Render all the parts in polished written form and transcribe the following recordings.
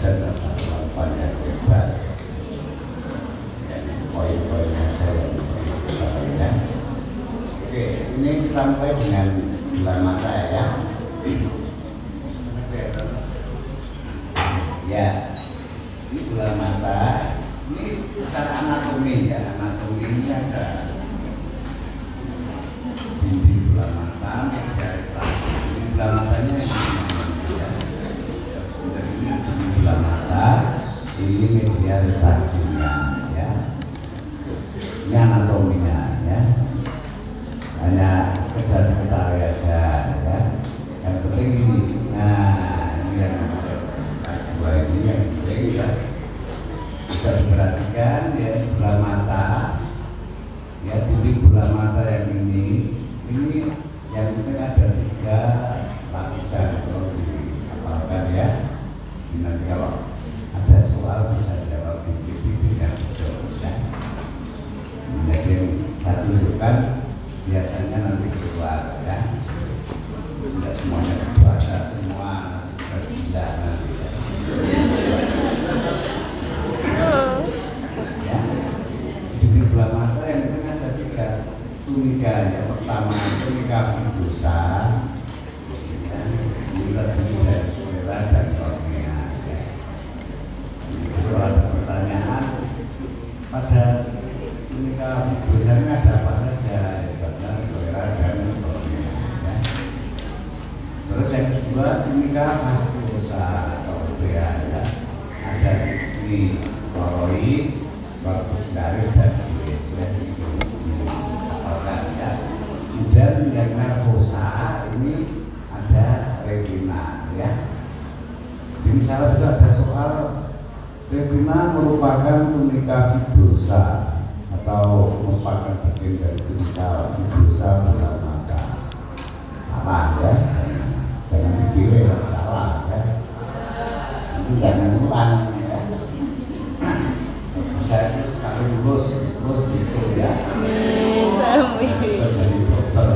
dan sarapan yang hebat. Poin-poinnya saya ya. Oke, ini kita mulai dengan bulan mata ya. Ya, ini bulan mata. Ini secara anatomi ya, anatomi ini ada dinding bulan mata, ini bulan matanya ya. Ini bulan mata, ini media refraksinya ya. Ini anatominya ya. Hanya sekedar diketahui aja ya. Yang penting ini. Nah, ini yang dua ini yang penting ya. Bisa diperhatikan ya, bola mata ya, titik bola mata yang ini yang penting ada 3 lapisan kalau dihafalkan ya. Nanti kalau ada soal bisa jawab di titik yang betul ya. Jadi saya tunjukkan biasanya nanti keluar ya. Tidak semuanya keluar, semua bergila nanti ya. Bulan mata yang itu ada 3 tunika. Yang pertama tunika fibusa, ini terdiri dari sclera dan kornea ya. Kalau ada pertanyaan pada tunika fibusa ini ada apa saja ya, contohnya sclera dan kornea ya. Terus yang kedua tunika vaskulosa atau ya, ada ini koroid, korpus garis dan dan yang nervosa ini ada retina ya. Jadi misalnya bisa ada soal retina merupakan tunika fibrosa atau merupakan bagian dari tunika fibrosa bola mata. Salah ya, jangan dipilih kalau salah ya. Nanti jangan ulang ya. Saya itu sekali lulus gitu ya. Jadi dokter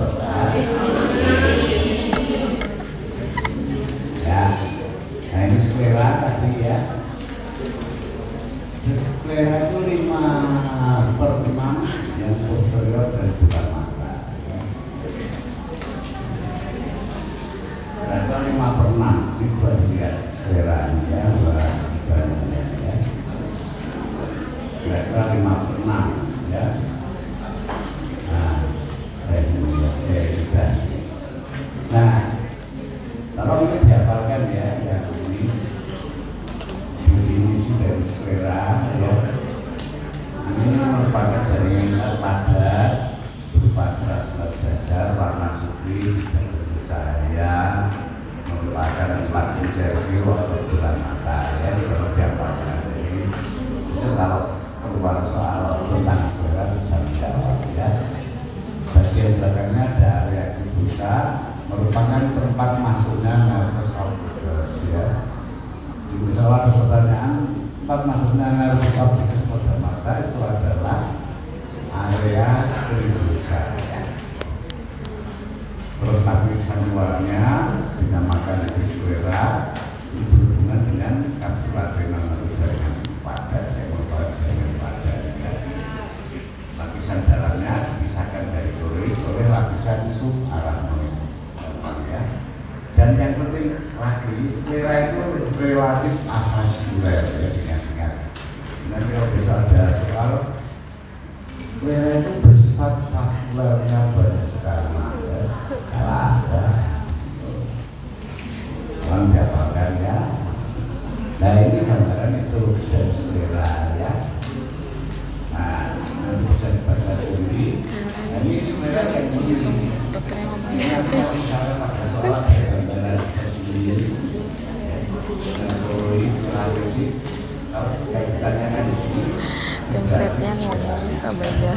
ya. Nah ini sclera tadi ya. Sclera itu 5/6 yang posterior dari bola mata ya. Berarti 5/6 ini buat lihat sclera ya, bahannya ya. Kira-kira 5/6 ya. Nah, kalau ini dihafalkan ya, yang ini definisi dari sclera ya. Ini merupakan jaringan padat berupa serat-serat jajar warna putih dan bercahaya, merupakan tempat injeksi atau bola mata ya. Kalau dihafalkan ini, bisa kalau keluar soal tentang sclera bisa dijawab ya. Bagian belakangnya ada area fibusa, merupakan tempat masuknya nervus opticus ya. Misalnya ada pertanyaan, tempat masuknya nervus opticus pada mata itu adalah area fibusa ya. Terus lapisan luarnya dinamakan sclera, itu berhubungan dengan kapsula renal atau jaringan padat yang merupakan jaringan padat ya. Lapisan dalamnya dipisahkan dari koroid oleh lapisan subarachnoid ya. Dan yang penting lagi, sclera itu relatif avaskuler ya, ingat-ingat. Nanti kalau bisa ada soal, sclera itu bersifat vaskulernya banyak sekali ya. Kalau ada orang dapatkan ya. Nah ini gambaran histologis dari sclera ya. Nah, nanti bisa dibaca sendiri. Nah, ini sclera kayak begini. Ini kalau misalnya pada soal ada gambaran seperti ini, dengan koroid, selalusi, kalau kayak ditanyakan di sini, Tempretnya ngomong tambahnya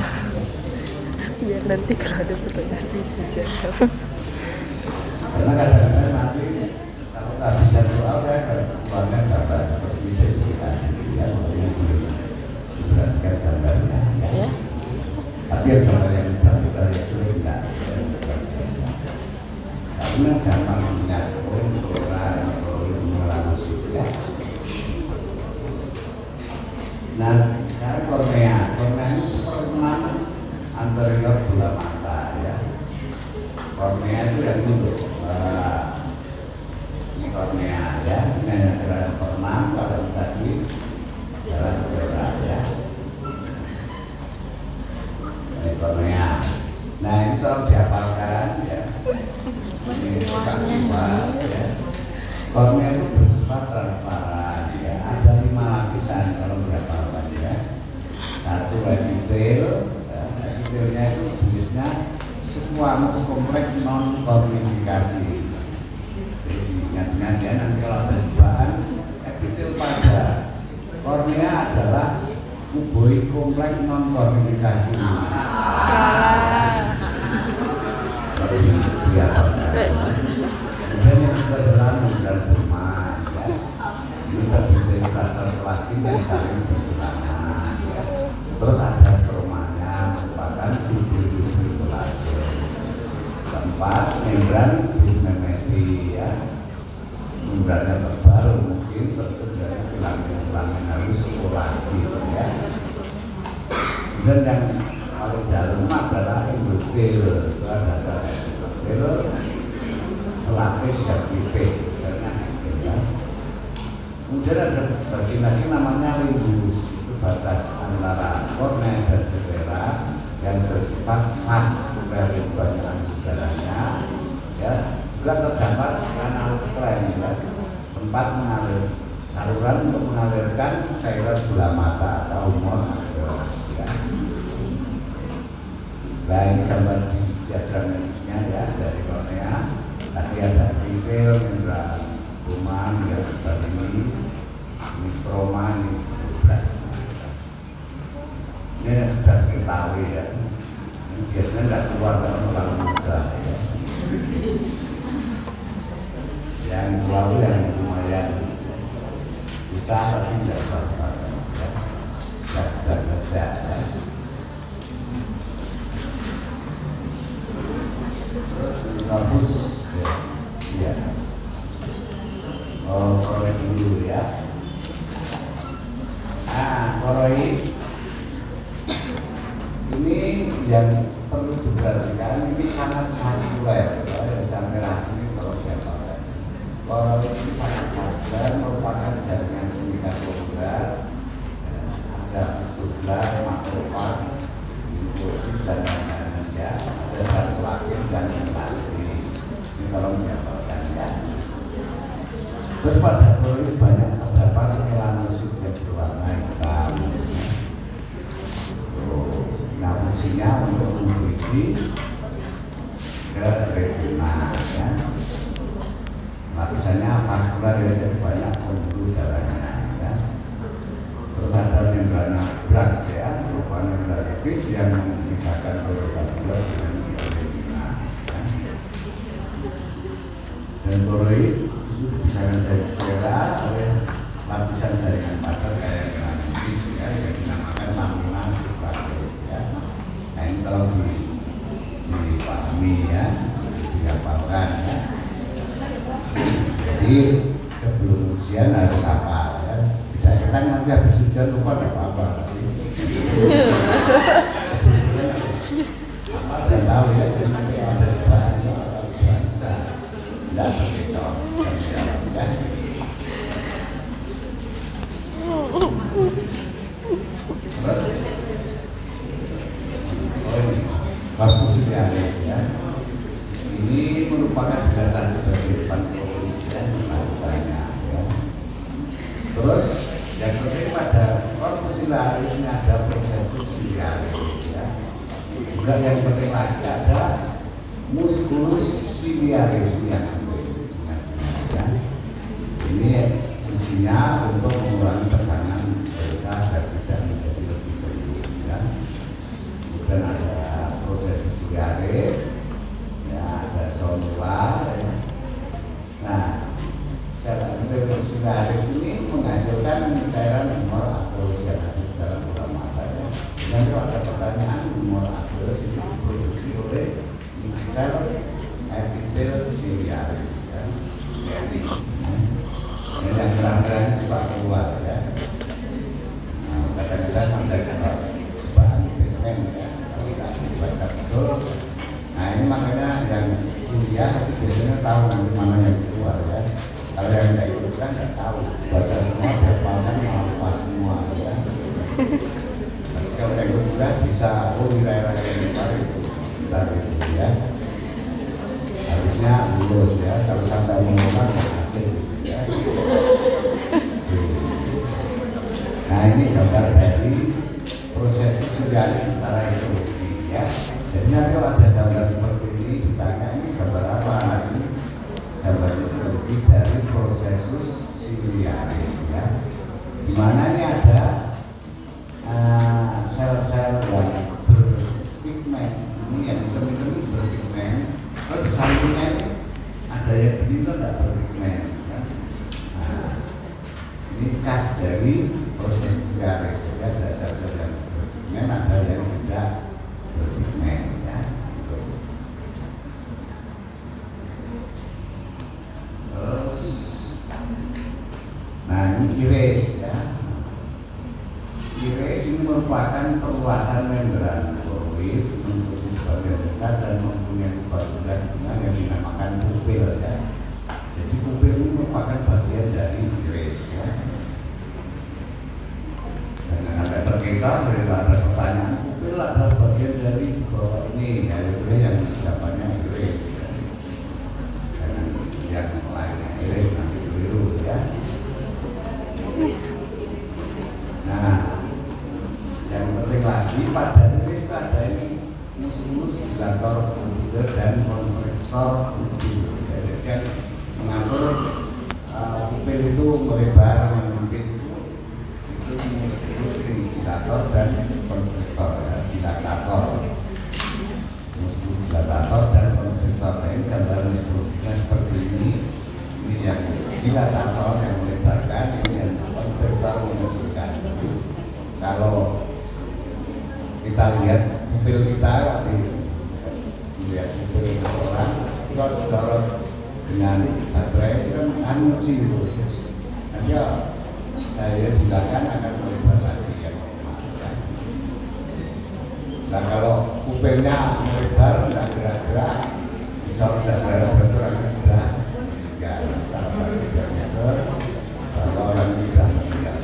biar nanti kalau ada pertanyaan bisa jawab. Karena kadang-kadang nanti kalau kehabisan soal saya akan keluarkan gambar seperti ini verifikasi ya, makanya diperhatikan gambarnya ya. Tapi yang gambar yang kita lihat sudah tidak. Karena gampang ingat, sclera atau mengalami ya. kornea ya, ini hanya darah sperma, kalau tadi darah sklera ya. Ini kornea. Nah ini tolong dihafalkan ya. Ini ya. Kornea itu bersifat transparan ya, ada 5 lapisan kalau dihafalkan ya. Satu epitel, epitelnya itu jenisnya squamous kompleks non kornifikasi. Jadi ingat-ingat ya, nanti kalau ada jebakan epitel pada kornea adalah kuboid kompleks non kornifikasi. Salah. Kemudian yang kedua adalah membran rumah ya. Ini terdiri dari struktur plastik yang saling berselangan ya. Terus ada stromanya merupakan fibril kolagen. Keempat, membran dismemeti ya. Membrannya tebal mungkin terus dari filamen halus kolagen ya. Kemudian yang paling dalam adalah endotel, itu ada sel endotel selapis dan pipih misalnya ya. Kemudian ada bagian lagi namanya limbus, itu batas antara kornea dan sklera yang bersifat vaskuler banyak gejalanya ya. Juga terdapat kanal sklen ya, tempat mengalir saluran untuk mengalirkan cairan gula mata atau humor ya. Nah ini gambar di diagram medisnya ya dari kornea. Tadi ada epifel, membran rumah, ya seperti ini stroma, ini beras. Ini yang sudah diketahui ya. Ini biasanya nggak keluar sama orang muda ya. Yang keluar yang lumayan susah tapi tidak apa-apa ya. Sudah saja ya. Bagus ya. Koroid dulu ya. Koroid ini yang perlu diperhatikan, ini sangat vaskuler ya, sampai merah ini kalau saya pakai. Koroid ini sangat vaskuler, merupakan jaringan unikatokular, ada 12 makrofag, limfosit dan lain-lain ya. Ada satu lagi dan elastis. Ini kalau mendapatkan ya. Terus pada koroid banyak terdapat melanosit yang berwarna hitam. Nah fungsinya untuk nutrisi ke retina ya. Lapisannya vaskular ya, jadi banyak pembuluh darahnya ya. Terus ada membrana berat ya, merupakan membran tipis yang memisahkan vaskular dengan retina ya. Dan koroid itu dipisahkan dari sklera oleh lapisan jaringan padat kayak ini ya, yang dinamakan lamina subkoroid ya. Nah ini kalau dipahami ya, dihafalkan ya. Jadi sebelum ujian harus hafal ya. Tidak kita nanti habis ujian lupa tidak apa-apa. Hafal dan tahu ya, jadi nanti ada cobaan bisa tidak terkecoh. Ya. Terus ini corpus uriaris ya. Ini merupakan dilatasi dari depan kemudian banyak ya. Terus yang penting pada corpus uriaris ini ada prosesus ciliaris ya. Juga yang penting lagi ada musculus ciliaris yang penting ya. Ini fungsinya untuk mengurangi tekanan bercah dan tidak menjadi lebih jauh ya. Kemudian ada proses ciliaris ya, ada sonua ya. Nah sel ciliaris ini menghasilkan cairan humor aqueous yang ada di dalam bola mata ya. Dan kalau ada pertanyaan, humor aqueous itu diproduksi oleh sel epitel ciliaris ya. Jadi ini yang terang-terang coba keluar ya. Nah, kadang-kadang ada cobaan pigmen ya, kalau kita baca betul. Nah ini makanya yang kuliah itu biasanya tahu nanti mana yang keluar ya. Kalau yang kan nggak tahu baca semua dihafalkan malah lupa semua ya. Tapi kalau yang kedua bisa wilayah yang itu bentar itu ya. Harusnya lulus ya, kalau sampai mengulang berhasil ya. Nah ini gambar dari proses sosialis secara ekonomi ya. Jadi kalau ada gambar seperti ini ditanya ini gambar apa? Ini gambar psikologi dari prosesus siliaris ya. Di mana ini ada sel-sel yang berpigmen. Ini yang semi berpigmen. Terus di sampingnya ini ada yang begini tidak berpigmen ya. Nah, ini khas dari proses siliaris ya. Ada sel-sel yang berpigmen, ada yang tidak berpigmen ya. Terus, nah ini iris ya. Iris ini merupakan perluasan membran choroid menutupi sebagian dekat dan mempunyai kuburan yang dinamakan pupil ya. Jadi pupil ini merupakan bagian dari iris ya. Dan ada berkaitan bila ada pertanyaan pupil adalah bagian dari bawah ini ya, itu yang jawabannya iris ya. Jangan yang lainnya iris nanti keliru ya. Nah, yang penting lagi pada iris ada ini musculus dilator pupil dan konstriktor pupil. Jadi kan mengatur pupil itu melebar menyempit itu musculus dilator dan konstriktor ya, dilatator. Musculus dilatator dan konstriktor ini gambar strukturnya seperti ini. Ini yang dilatator yang melebarkan, ini yang konstriktor mengecilkan. Kalau kita lihat pupil kita waktu melihat pupil seseorang, kalau disorot dengan baterai itu kan mengecil gitu. Nanti saya silakan akan melebar lagi yang normal. Nah kalau pupilnya melebar tidak gerak-gerak, disorot dan darah berkurang sudah meninggal. Salah satu diagnosis bahwa orang ini sudah meninggal.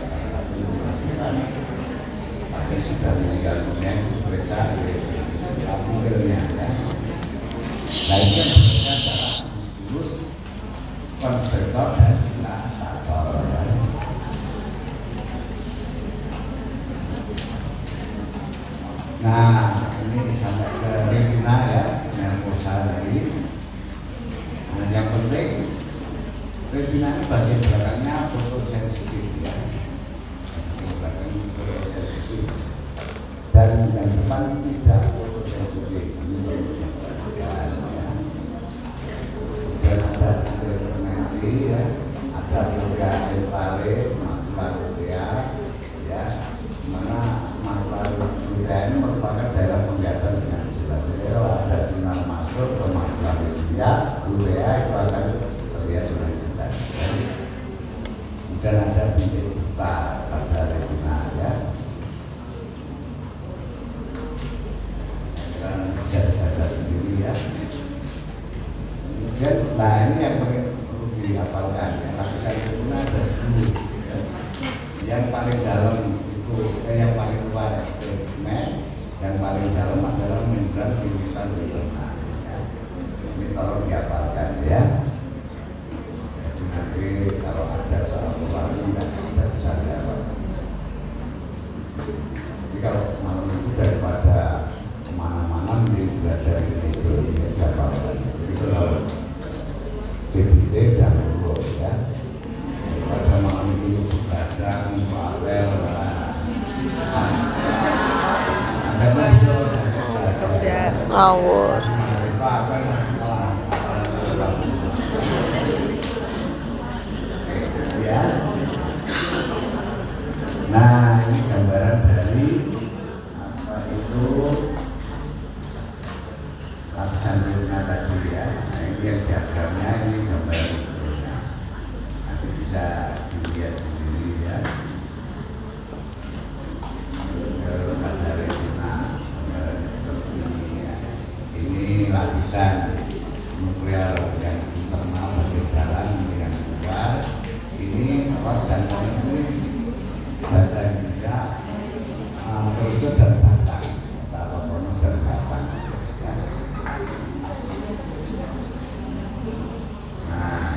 Pasien sudah meninggal dunia periksa pupilnya ya. Nah ini yang berikutnya adalah musculus konstriktor dan dilatator ya. Nah ini sampai ke retina ya, nervosa ini. Nah yang penting retina ini bagian belakangnya fotosensitif ya. Dan yang depan tidak fotosensitif ini dan ada interferensi ya, ada fovea sentalis, makula fovea ya, mana makula fovea ini merupakan daerah penglihatan dengan jelas. Jadi kalau ada sinar masuk ke makula fovea itu akan terlihat dengan jelas. Dan ada bintik buta pada retina ya. Bisa dibaca sendiri ya. Kemudian, nah ini yang perlu dihafalkan ya. Lapisan retina ada 10 ya. Yang paling dalam itu yang paling luar itu pigmen, yang paling dalam adalah membran pigmentan retina ya. Ini tolong dihafalkan ya. Jadi nanti kalau ada soal luar ini tidak bisa jawab. Jadi kalau malam itu daripada kemana-mana belajar histori ya, Jakarta. Jadi selalu CBT dan lulus ya. Pada malam itu begadang, paralel, Jogja ngawur. Ya. Nah ini gambaran dari apa itu lapisan retina tadi ya. Nah ini yang diagramnya, ini gambaran historinya. Nanti bisa dilihat sendiri ya. Pada retina gambaran seperti ini ya. Ini lapisan nuklear yang internal bagian dalam yang luar. Ini dananya sendiri bahasa Indonesia kerucut dan batang atau bonus dan batang ya. Nah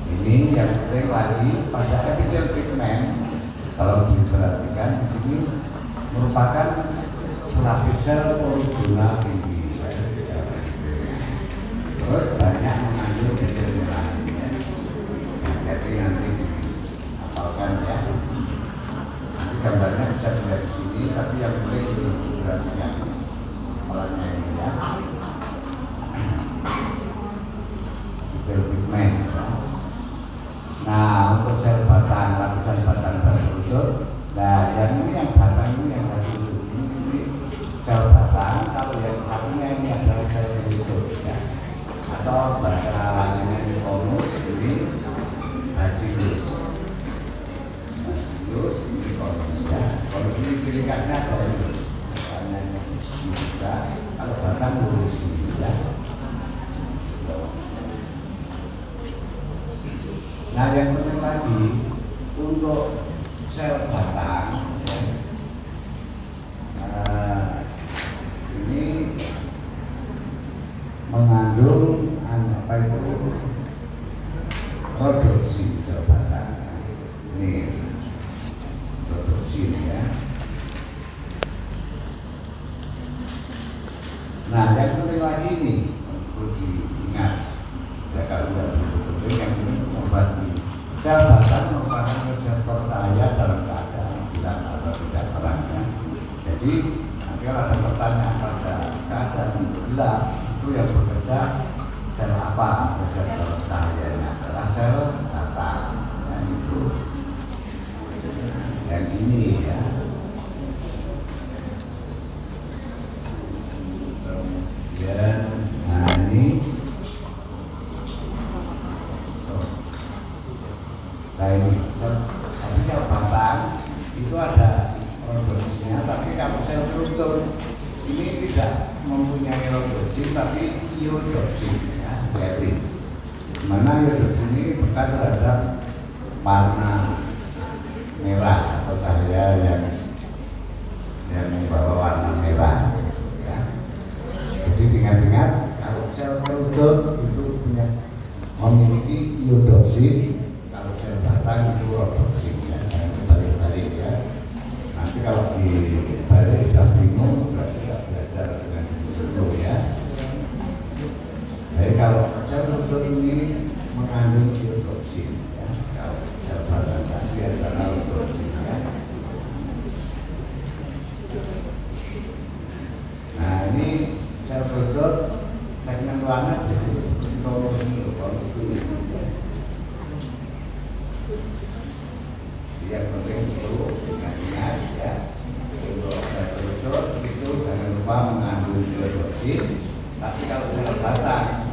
ini yang penting lagi pada epitel pigment kalau diperhatikan di sini merupakan selapis sel poligonal tinggi. Terus banyak mengandung epitel melanin ya. Jadi nanti dihafalkan ya. Nanti gambarnya bisa dilihat di sini, tapi yang penting diperhatikan polanya ini ya. Epitel pigment. Ya. Nah untuk sel batang, lapisan batang berkerucut. Nah yang ini yang batang ini yang satu ini sel batang. Kalau yang satunya ini adalah sel kerucut ya. Atau bahasa lainnya ini konus, ini basilus. Basilus ini konus ya. Konus ini ciri khasnya dari karena bisa kalau batang lurus ya. Nah yang penting lagi untuk sel batang ini mengandung apa itu rodopsin sel batang. Ini rodopsin ya. Nah yang penting lagi ini perlu diingat ya kalau sudah betul-betul yang ini membahas sel batang merupakan reseptor cahaya dalam keadaan gelap atau tidak terangnya. Jadi nanti kalau ada pertanyaan pada keadaan gelap itu yang bekerja sel apa? Reseptor cahayanya adalah sel batang. Yang itu yang ini ya. Kemudian nah ini tapi sel batang itu ada rodopsinnya, tapi kalau sel kerucut ini tidak mempunyai rodopsin tapi iodopsin ya, jadi dimana iodopsin ini bekat terhadap warna merah atau cahaya yang membawa warna merah ya. Jadi ingat-ingat kalau sel kerucut itu memiliki iodopsin, batang itu rodopsin ya, balik-balik ya. Nanti kalau dibalik sudah bingung berarti tidak belajar dengan dulu ya. Jadi kalau sel kerucut ini mengandung iodopsin ya, kalau sel batang tadi adalah rodopsin ya. Nah ini sel kerucut segmen ruangan jadi seperti konus ini ya. Yang penting itu ingat-ingat ya, untuk sel kerucut itu jangan lupa mengandung iodopsin, tapi kalau sel batang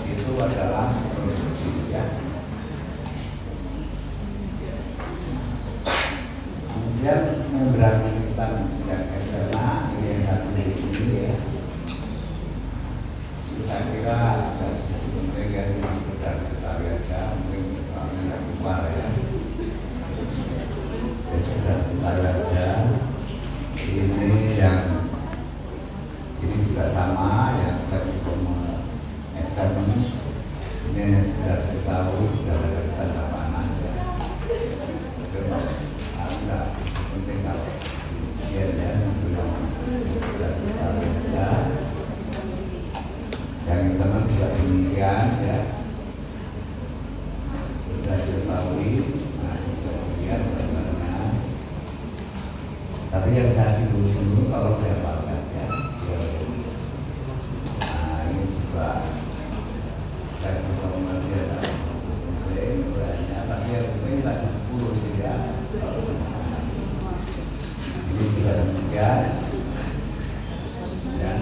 itu adalah rodopsin ya. Kemudian membran militan yang eksternal ini yang satu ini ya. Saya kira penting ya, ini sudah diketahui aja, mungkin soalnya nggak keluar ya. Sudah kita baca ini yang ini juga sama yang fleksibel eksternal ini yang sudah diketahui sudah ada tanda panah ya. Enggak penting kalau share ya itu yang sudah kita baca. Yang internal juga demikian ya, sudah diketahui. Nah bisa dilihat bagaimana. Tapi yang saya singgung-singgung kalau dihafalkan ya. Nah ini juga saya sudah mengerti ada penting banyak, tapi yang penting tadi 10 itu ya. Ini juga demikian ya.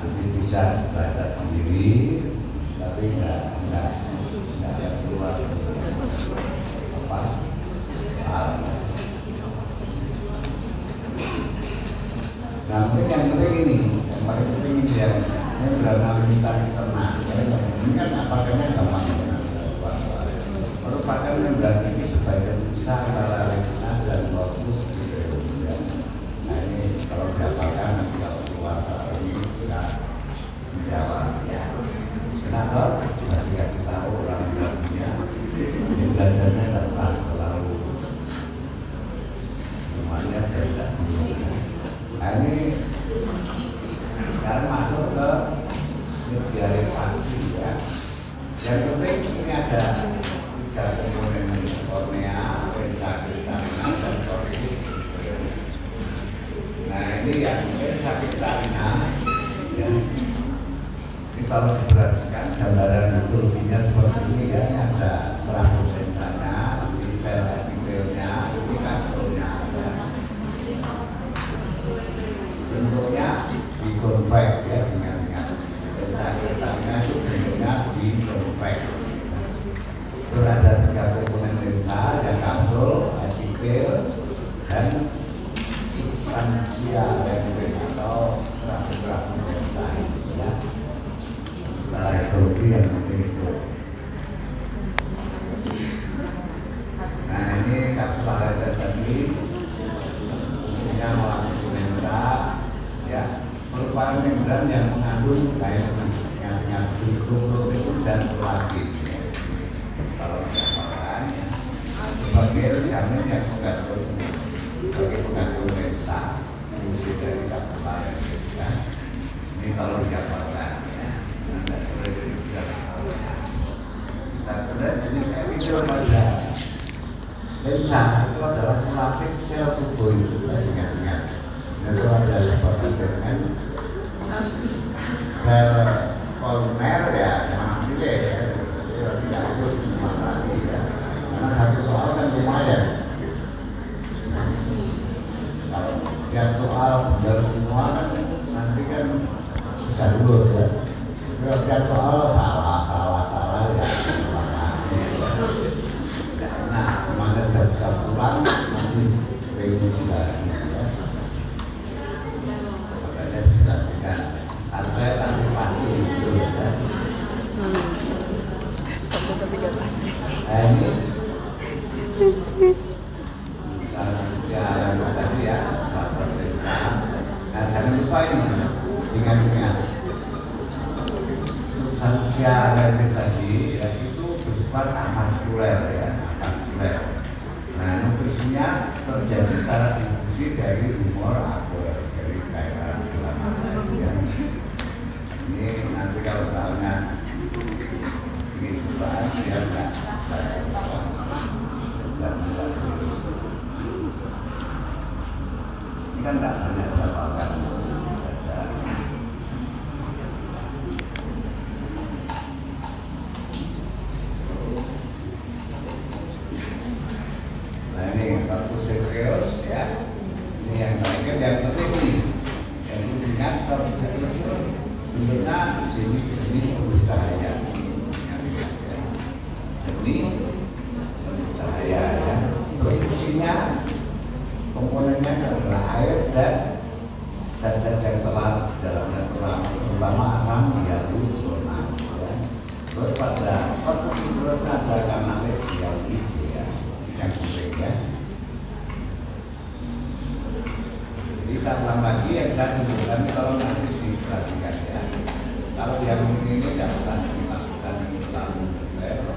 Nanti bisa baca sendiri, tapi enggak keluar apa hal. Nah, mungkin yang penting ini, yang paling penting ini yang berangkat tadi tenang. Ini kan apakahnya gampang ya. ini ada 3 komponen kornea, lensa kristalina, dan kortesis. Nah ini yang lensa kristalina, ya. Ini kalau diperhatikan gambaran histologinya seperti ini ya, ini ada serabut lensanya, ini sel epitelnya, ini kastelnya. Ya. Bentuknya dikonvek ya, ingat-ingat. Lensa kristalina itu bentuknya dikonvek. Terus ada 3 komponen lensa, yang kapsul, epitel, dan substansia lens atau serabut-serabut lensa itu ya. Setelah histologi yang penting itu. Nah ini kapsul lens tadi fungsinya melapisi lensa ya, merupakan membran yang mengandung kayak glukosida dan prolakin ya. Kalau dikatakan ya, sebagai organ yang mengandung sebagai pengandung lensa fungsi dari kapsul lens ya. Ini kalau dikatakan ya, anda boleh dikatakan. Nah, kemudian jenis epitel pada lensa itu adalah selapis sel tubuh itu ya, ingat-ingat. Itu ada disebabkan dengan sel kolumer ya, jangan pilih ya, tidak harus semua lagi ya, karena satu soal kan lumayan. Kalau tiap soal benar semua kan nanti kan bisa lulus ya. Kalau tiap soal salah ya. Nah, semangat sudah bisa pulang masih pengen juga ya. Makanya diperhatikan santai tapi pasti gitu ya. Sampai tapi gak pasti. Ini yang tadi ya, salah satu lensa. Nah, jangan lupa ini, ingat-ingat substansia lens tadi ya, itu bersifat avaskuler ya, avaskuler. Nah, nutrisinya terjadi secara difusi dari humor atau dari cairan dalam mata ya. Ini nanti kalau soalnya ini cobaan dia enggak ini kan enggak banyak dapatkan baca. Nah ini corpus vitreous ya, ini yang terakhir yang penting nih, yang ingat corpus vitreous itu bentuknya sini tembus cahaya, jadi tembus cahaya ya. Terus isinya komponennya adalah air dan zat-zat yang telah dalamnya terutama asam hyaluronat ya. Terus pada corpus vitreous ada kanales hyaluronik ya, yang penting ya. Jadi saya ulang lagi yang saya tunjukkan kalau nanti diperhatikan ya. Kalau yang ini tidak usah dimasukkan terlalu detail.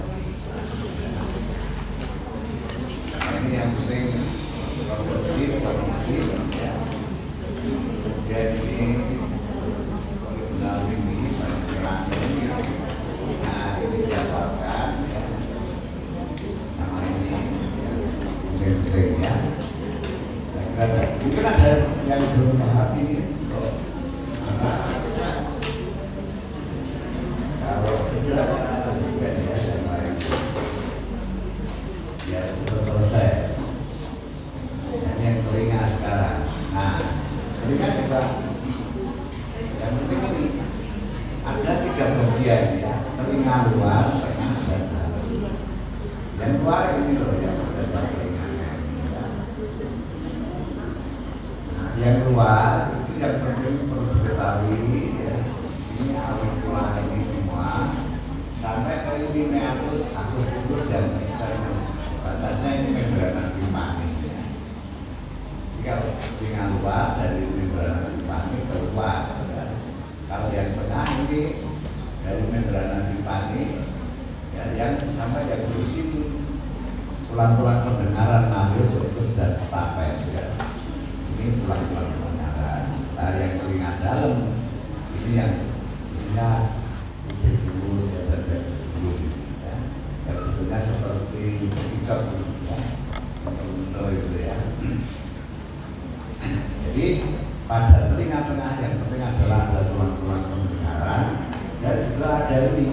Ini yang penting produksi ya. Kemudian ini melalui ini ini. Nah ini didapatkan ya. Sama ini penting ya. Mungkin ada yang belum paham ini. Kalau sudah juga ya yang lain ya sudah selesai. Ini yang telinga sekarang. Nah telinga juga yang penting ini ada 3 bagian ya, telinga luar, tengah, dan dalam. Yang luar ini loh yang sudah telinganya. Nah yang luar itu yang penting perlu diketahui ya. Ini auricula ini semua sampai ke ini meatus, acus dan externus. Batasnya ini membrana timpani ya. Jadi kalau telinga luar dari membrana timpani keluar ya. Kalau yang tengah ini dari membrana timpani ya, yang sampai yang berisi tulang-tulang pendengaran narius, opus dan stapes ya. Ini tulang-tulang pendengaran. Nah yang telinga dalam ini yang isinya ubibulus dan vesibulus ya. dipicot ya, untuk itu ya. Jadi pada telinga tengah yang penting adalah ada tulang-tulang pendengaran dan juga ada ini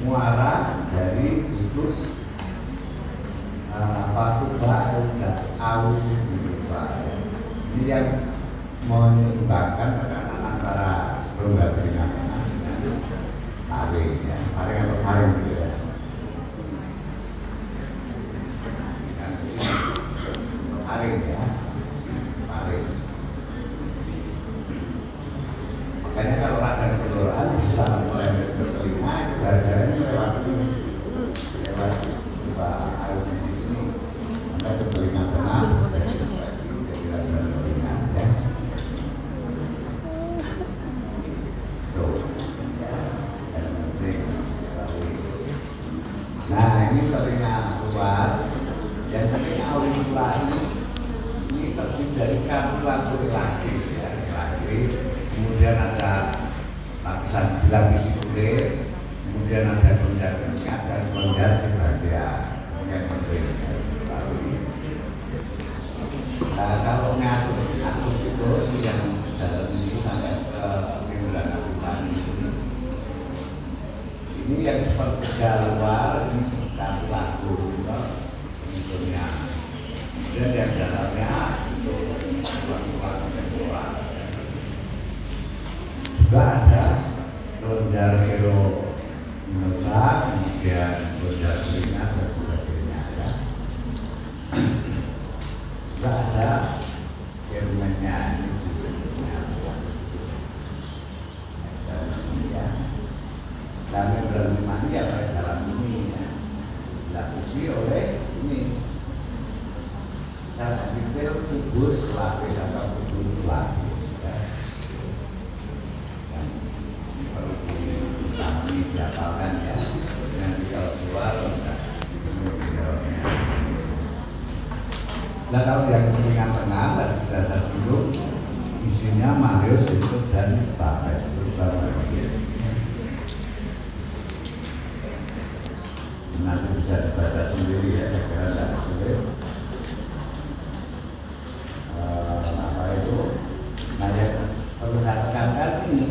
muara dari usus tuba au gitu Pak. Ini yang menyeimbangkan tekanan antara rongga telinga tengah dengan taring ya, taring atau taring gitu ya. Taring ya, taring. Makanya kalau radang tenggorokan bisa merembet ke telinga, itu gara-gara lewat tuba au di sini sampai ke telinga tengah. Jadi radang telinga ya. Nah ini telinga luar dan telinga auricula ini terdiri dari kartu elastis ya, elastis. Kemudian ada lapisan dilapisi kulit, kemudian ada kelenjar keringat dan kelenjar sebasea yang penting. Nah kalau ngatus itu yang dalam ini sampai ke membrana apikani ini yang sepertiga luar ini kartu laku bentuknya, dan yang dalamnya itu tulang-tulang temporal. Juga ada kelenjar serominosa, kemudian kelenjar seringat dan sebagainya ya. Juga ada serumennya ini sebetulnya ya. Dan membran mani ya pada jalan ini ya, dilapisi oleh ini sel epitel tubus lapis atau tubus lapis ya. Yang perlu dipahami dihafalkan ya. Nanti kalau keluar enggak videonya. Nah kalau yang telinga tengah tadi sudah saya singgung, isinya Marius, Vitus dan Stapes terutama ini. Nanti bisa dibaca sendiri ya, saya kira tidak sulit. Apa itu? Nah yang perlu saya tekankan ini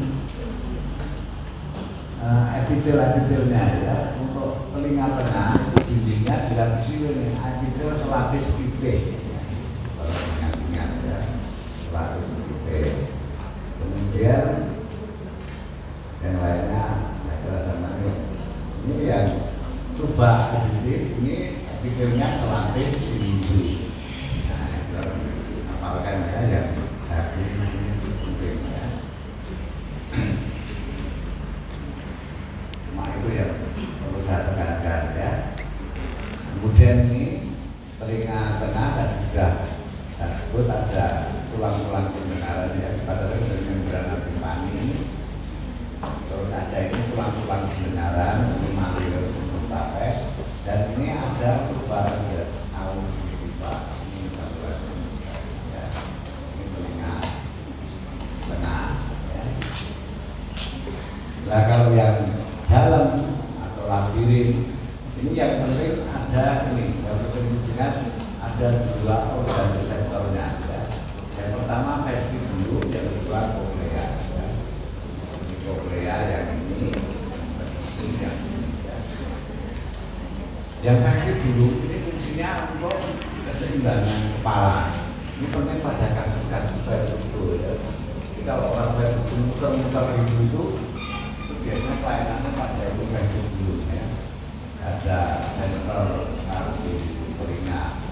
epitel-epitelnya ya. Untuk telinga tengah itu dindingnya dilapisi oleh epitel selapis pipih. Kalau ingat-ingat ya, selapis pipih. Kemudian yang lainnya saya kira sama ini yang tuba auditif ini epitelnya selapis silindris. Nah, itu apalagi ya yang saya pilih ini penting ya. Nah itu yang perlu saya tekankan ya. Kemudian ini telinga tengah tadi sudah saya sebut ada tulang-tulang pendengaran ya, dibatasi dari membrana timpani. Terus ada ini tulang-tulang pendengaran, ini Marius, Stapes, dan ini ada tuba auditiva, ini satu lagi ya. Ini telinga tengah ya. Nah kalau yang dalam atau labirin ini yang penting ada ini, yang penting ingat ada dua organ reseptornya ya. Yang pertama vestibulum, yang kedua koklea ya. Ini koklea yang ini yang ya. Yang vestibulum ini fungsinya untuk keseimbangan kepala. Ini penting pada kasus-kasus itu ya. Jadi kalau orang muter-muter itu biasanya pelayanannya pada itu vestibulum ya. Ada sensor saraf di telinga.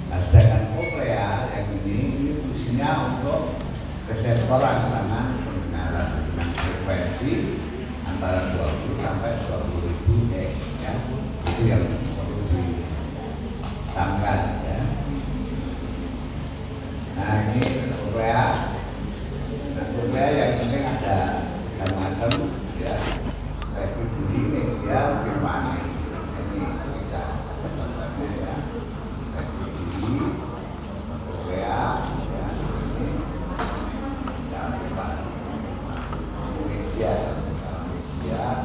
Nah, sedangkan koklea yang ini fungsinya untuk reseptor rangsana pendengaran dengan frekuensi antara 20 sampai 20.000 Hz ya. Itu yang perlu ditambahkan ya. Nah ini koklea. Nah koklea yang penting ada macam ya. Vestibulum ya, gimana ini bisa ya. Vestibulum koklea ya, ini jangan lupa media ya, ya.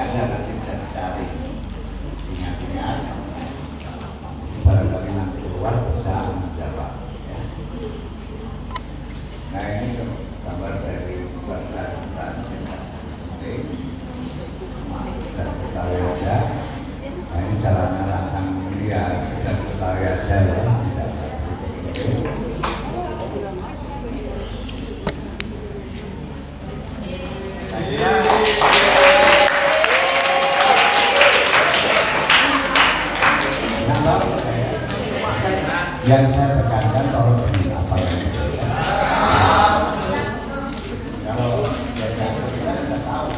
ada nanti bisa dicari. Ingat-ingat, barangkali nanti keluar bisa menjawab. Ya. Nah ini gambar dari bahan-bahan penting. Dan ketahui aja. Nah ini caranya langsung ya bisa ketahui aja ya. Tidak. Yang saya tekankan kalau di apa yang kalau kita tidak tahu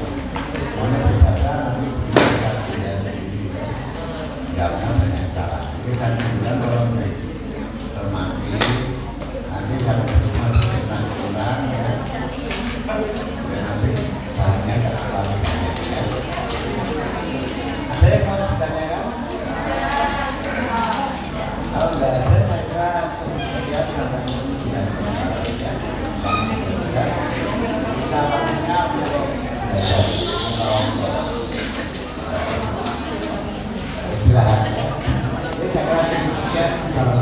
mana dibaca nanti bisa dia sendiri nggak banyak salah. Jadi saya bilang kalau termati nanti kalau cuma sesuatu kurang ya nanti bahannya nggak terlalu banyak ya. Ada yang mau ditanyakan? Kalau nggak ada saya kira cukup lihat sampai kemudian ya bisa waktunya istirahat. Jadi saya kira cukup sekian.